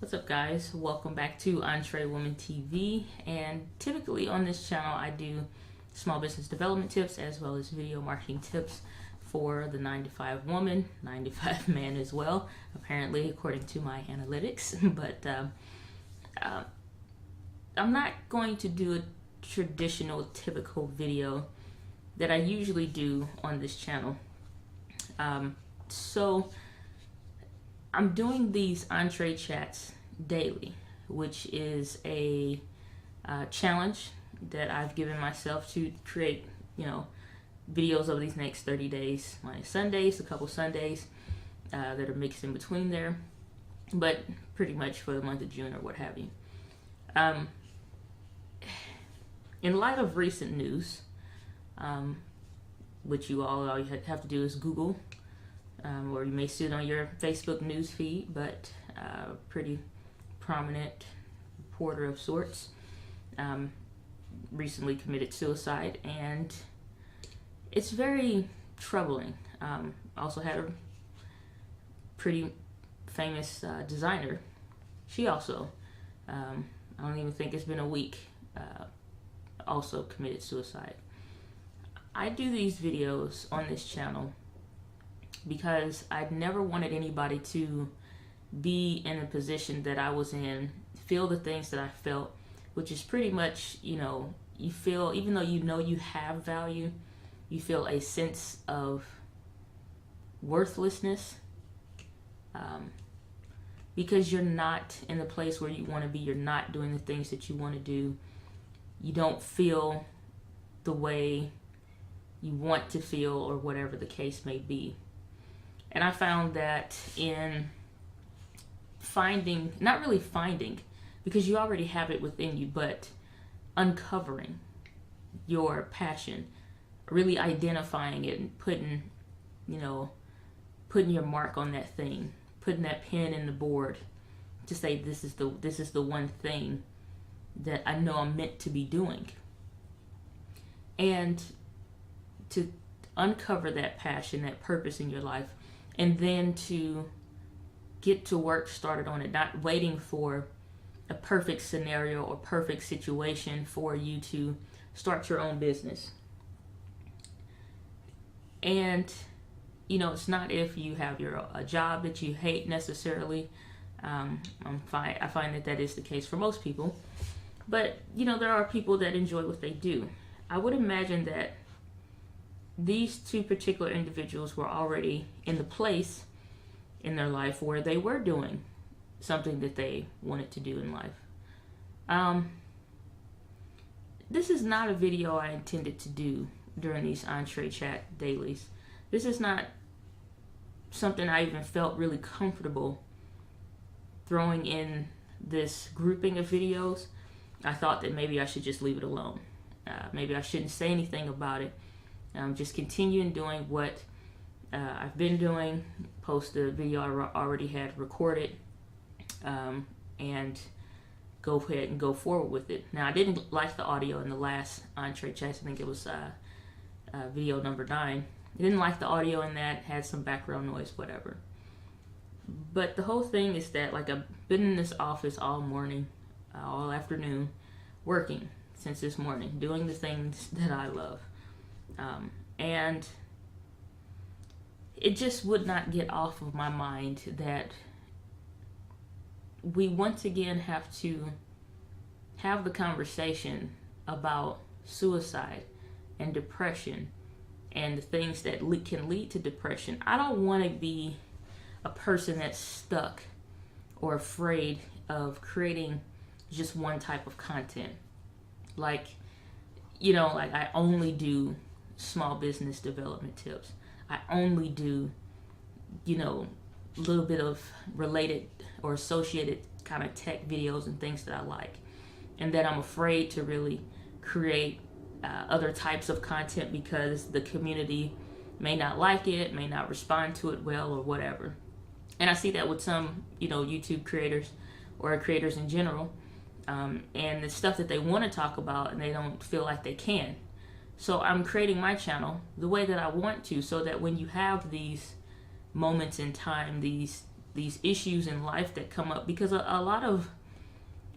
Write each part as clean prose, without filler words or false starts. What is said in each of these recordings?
What's up, guys? Welcome back to Entre Woman TV. And typically on this channel I do small business development tips as well as video marketing tips for the 9-to-5 woman, 9-to-5 man as well, apparently according to my analytics. But I'm not going to do a traditional typical video that I usually do on this channel. So I'm doing these EntreChats daily, which is a challenge that I've given myself to create, videos over these next 30 days, minus Sundays, a couple Sundays that are mixed in between there, but pretty much for the month of June or what have you. In light of recent news, which all you have to do is Google, or you may see it on your Facebook news feed, but pretty prominent reporter of sorts recently committed suicide, and it's very troubling. Also had a pretty famous designer. She also, I don't even think it's been a week, also committed suicide. I do these videos on this channel because I'd never wanted anybody to be in a position that I was in, feel the things that I felt, which is pretty much, you feel, even though you have value, you feel a sense of worthlessness because you're not in the place where you want to be. You're not doing the things that you want to do. You don't feel the way you want to feel, or whatever the case may be. And I found that in not really finding, because you already have it within you, but uncovering your passion, really identifying it and putting your mark on that thing, putting that pen in the board to say, this is the one thing that I know I'm meant to be doing. And to uncover that passion, that purpose in your life, and then to get to work started on it, not waiting for a perfect scenario or perfect situation for you to start your own business. And it's not if you have a job that you hate necessarily. I find that is the case for most people, but there are people that enjoy what they do. I would imagine that these two particular individuals were already in the place in their life where they were doing something that they wanted to do in life. This is not a video I intended to do during these EntreChat dailies. This is not something I even felt really comfortable throwing in this grouping of videos. I thought that maybe I should just leave it alone. Maybe I shouldn't say anything about it. Just continuing doing what I've been doing, post the video I already had recorded, and go ahead and go forward with it. Now, I didn't like the audio in the last EntreChats. I think it was video number 9. I didn't like the audio in that, had some background noise, whatever. But the whole thing is that, I've been in this office all morning, all afternoon, working since this morning, doing the things that I love. And it just would not get off of my mind that we once again have to have the conversation about suicide and depression and the things that can lead to depression. I don't want to be a person that's stuck or afraid of creating just one type of content. I only do small business development tips. I only do, a little bit of related or associated kind of tech videos and things that I like. And that I'm afraid to really create other types of content because the community may not like it, may not respond to it well, or whatever. And I see that with some, YouTube creators or creators in general, and the stuff that they want to talk about and they don't feel like they can. So I'm creating my channel the way that I want to, so that when you have these moments in time, these these issues in life that come up, because a lot of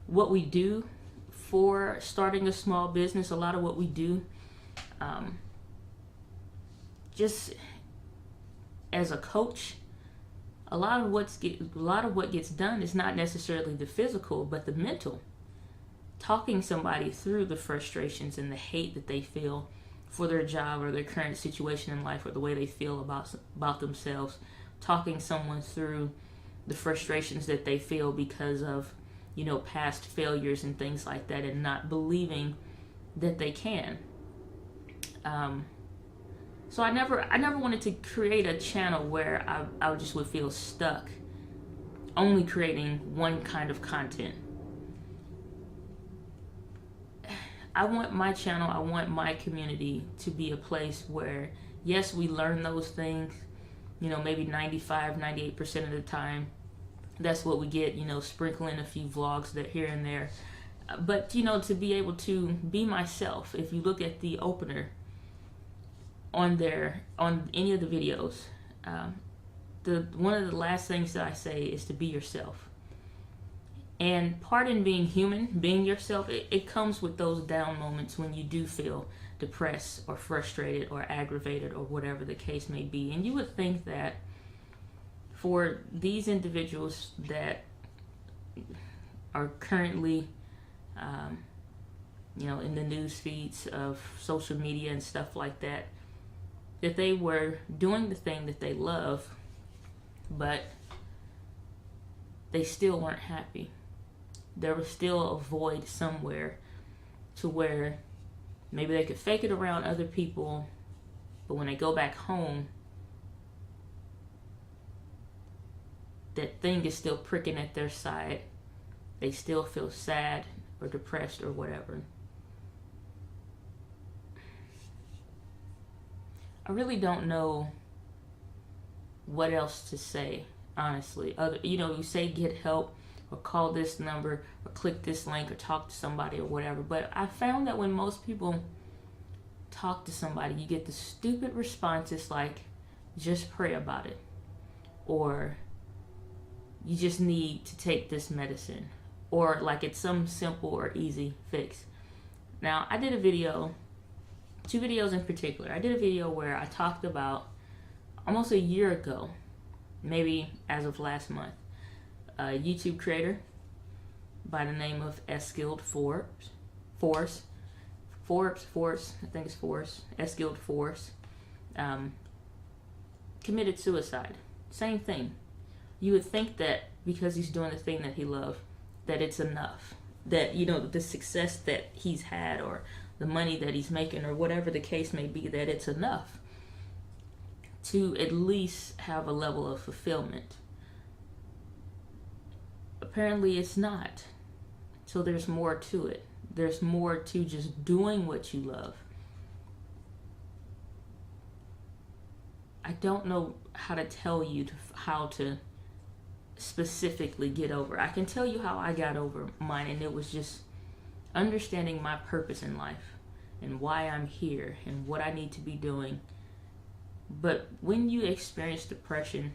what we do for starting a small business, a lot of what we do just as a coach, a lot of what gets done is not necessarily the physical, but the mental. Talking somebody through the frustrations and the hate that they feel for their job or their current situation in life, or the way they feel about themselves. Talking someone through the frustrations that they feel because of, past failures and things like that, and not believing that they can. So I never wanted to create a channel where I just would feel stuck only creating one kind of content. I want my channel, I want my community to be a place where, yes, we learn those things, maybe 95, 98% of the time. That's what we get, sprinkling a few vlogs that here and there. But, to be able to be myself. If you look at the opener on any of the videos, one of the last things that I say is to be yourself. And part in being human, being yourself, it comes with those down moments when you do feel depressed or frustrated or aggravated or whatever the case may be. And you would think that for these individuals that are currently, in the news feeds of social media and stuff like that, that they were doing the thing that they love, but they still weren't happy. There was still a void somewhere to where maybe they could fake it around other people, but when they go back home, that thing is still pricking at their side. They still feel sad or depressed or whatever. I really don't know what else to say, honestly. You say get help, or call this number, or click this link, or talk to somebody, or whatever. But I found that when most people talk to somebody, you get the stupid responses like, just pray about it, or you just need to take this medicine, or like it's some simple or easy fix. Now, I did a video, 2 videos in particular. I did a video where I talked about, almost a year ago, maybe as of last month, a YouTube creator by the name of Eskilled Force, I think it's Force, Eskilled Force, committed suicide. Same thing. You would think that because he's doing the thing that he loves, that it's enough. That, the success that he's had, or the money that he's making, or whatever the case may be, that it's enough to at least have a level of fulfillment. Apparently it's not. So there's more to it. There's more to just doing what you love. I don't know how to tell you how to specifically get over. I can tell you how I got over mine, and it was just understanding my purpose in life and why I'm here and what I need to be doing. But when you experience depression,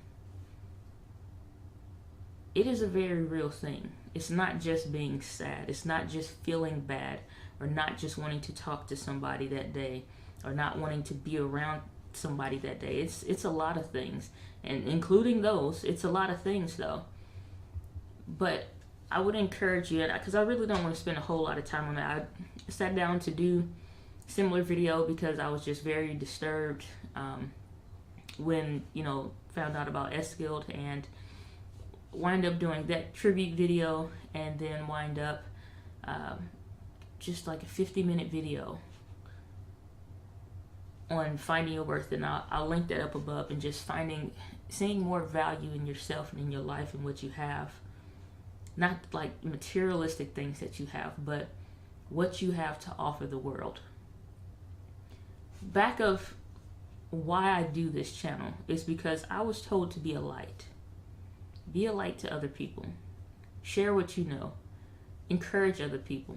it is a very real thing. It's not just being sad. It's not just feeling bad, or not just wanting to talk to somebody that day, or not wanting to be around somebody that day. It's a lot of things, and including those, it's a lot of things though. But I would encourage you, because I really don't want to spend a whole lot of time on that. I sat down to do a similar video because I was just very disturbed when found out about Eskilled, and wind up doing that tribute video, and then wind up just like a 50-minute video on finding your worth. And I'll link that up above, and just seeing more value in yourself and in your life and what you have. Not like materialistic things that you have, but what you have to offer the world. Back of why I do this channel is because I was told to be a light. Be a light to other people. Share what you know. Encourage other people.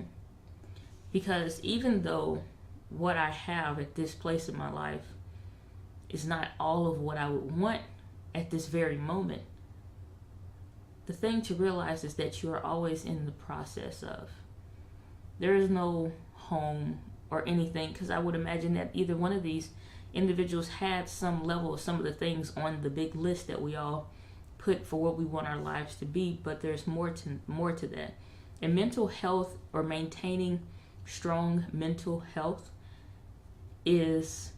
Because even though what I have at this place in my life is not all of what I would want at this very moment, the thing to realize is that you are always in the process of. There is no home or anything, because I would imagine that either one of these individuals had some level of some of the things on the big list that we all put for what we want our lives to be, but there's more to that. And mental health, or maintaining strong mental health, is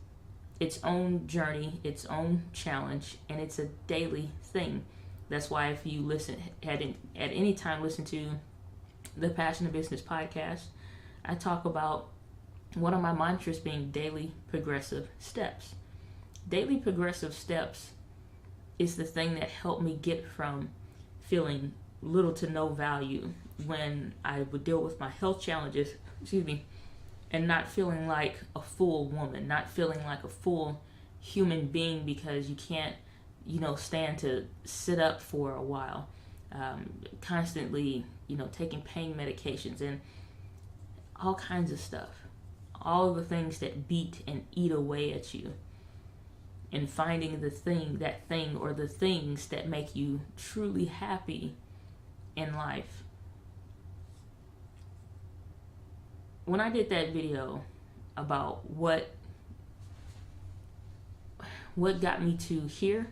its own journey, its own challenge, and it's a daily thing. That's why if you at any time listen to the Passion of Business podcast, I talk about one of my mantras being daily progressive steps. Daily progressive steps is the thing that helped me get from feeling little to no value when I would deal with my health challenges, and not feeling like a full woman, not feeling like a full human being because you can't, stand to sit up for a while, constantly, taking pain medications and all kinds of stuff, all of the things that beat and eat away at you, and finding the thing or the things that make you truly happy in life. When I did that video about what got me to here,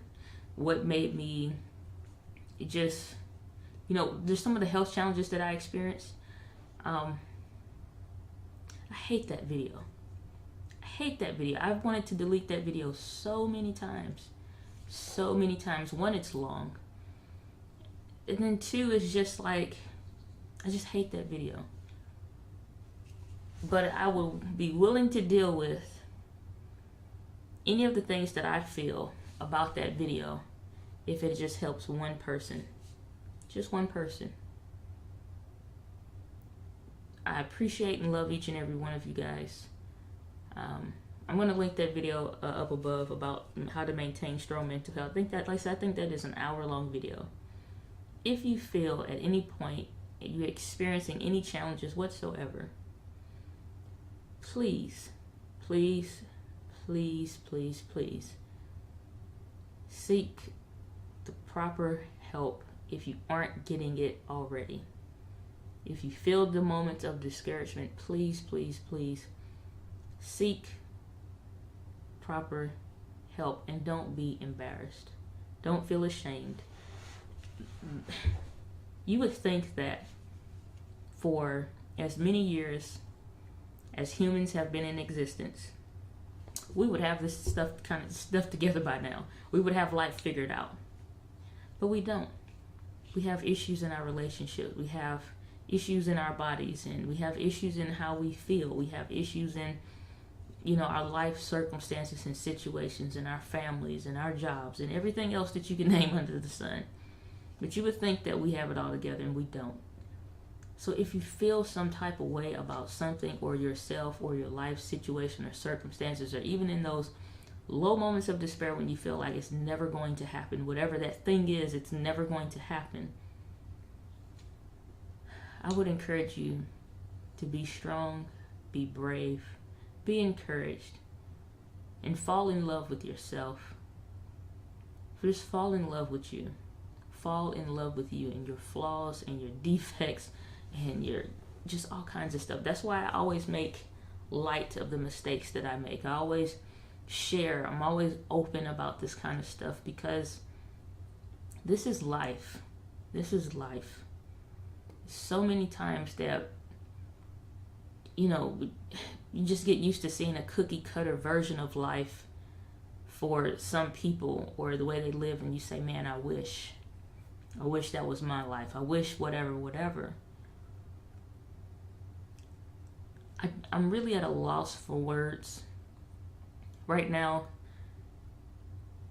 what made me just, there's some of the health challenges that I experienced. I hate that video. I've wanted to delete that video so many times. One, it's long. And then two, it's just like, I just hate that video. But I will be willing to deal with any of the things that I feel about that video if it just helps one person. Just one person. I appreciate and love each and every one of you guys. I'm going to link that video up above about how to maintain strong mental health. I think that is an hour-long video. If you feel at any point you're experiencing any challenges whatsoever, please seek the proper help if you aren't getting it already. If you feel the moments of discouragement, please seek proper help, and don't be embarrassed. Don't feel ashamed. You would think that for as many years as humans have been in existence, we would have this stuff together by now. We would have life figured out. But we don't. We have issues in our relationship. We have issues in our bodies, and we have issues in how we feel. We have issues in, our life circumstances and situations, and our families and our jobs and everything else that you can name under the sun. But you would think that we have it all together, and we don't. So if you feel some type of way about something or yourself or your life situation or circumstances, or even in those low moments of despair when you feel like it's never going to happen, whatever that thing is, it's never going to happen, I would encourage you to be strong, be brave, be encouraged, and fall in love with yourself. Just fall in love with you. Fall in love with you and your flaws and your defects and your just all kinds of stuff. That's why I always make light of the mistakes that I make. I always share. I'm always open about this kind of stuff, because this is life. So many times that, you just get used to seeing a cookie cutter version of life for some people, or the way they live, and you say, man, I wish that was my life. I wish whatever. I'm really at a loss for words right now,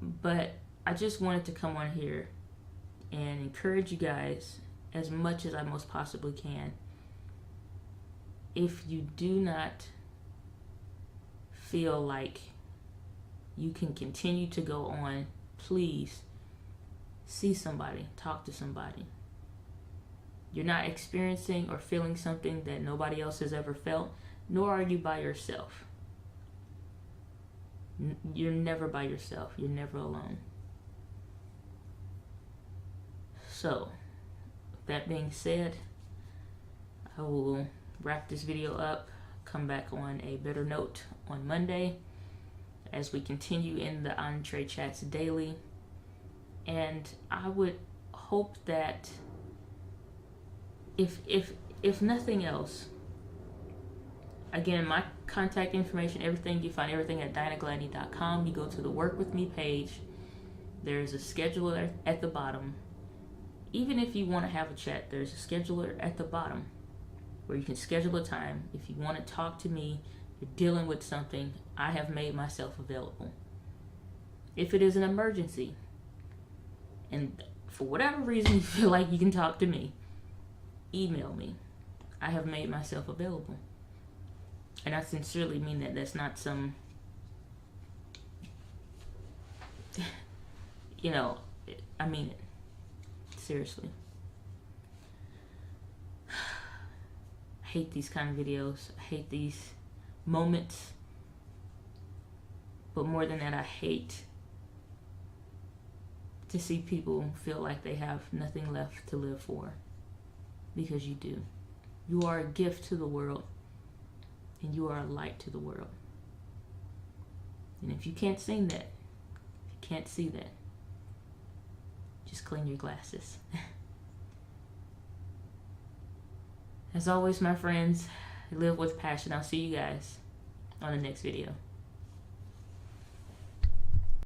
but I just wanted to come on here and encourage you guys as much as I most possibly can. If you do not feel like you can continue to go on, please see somebody, talk to somebody. You're not experiencing or feeling something that nobody else has ever felt, nor are you by yourself. You're never by yourself. You're never alone. So, that being said, I will wrap this video up, come back on a better note on Monday as we continue in the EntreChats daily. And I would hope that if nothing else, again, my contact information, everything, you find everything at DianaGladney.com. You go to the Work With Me page. There's a scheduler at the bottom. Even if you want to have a chat, there's a scheduler at the bottom where you can schedule a time. If you want to talk to me, you're dealing with something, I have made myself available. If it is an emergency, and for whatever reason you feel like you can talk to me, email me. I have made myself available. And I sincerely mean that. That's not some, I mean it. Seriously. I hate these kind of videos. I hate these moments. But more than that, I hate to see people feel like they have nothing left to live for. Because you do. You are a gift to the world. And you are a light to the world. And if you can't sing that, if you can't see that, just clean your glasses. As always, my friends, live with passion. I'll see you guys on the next video.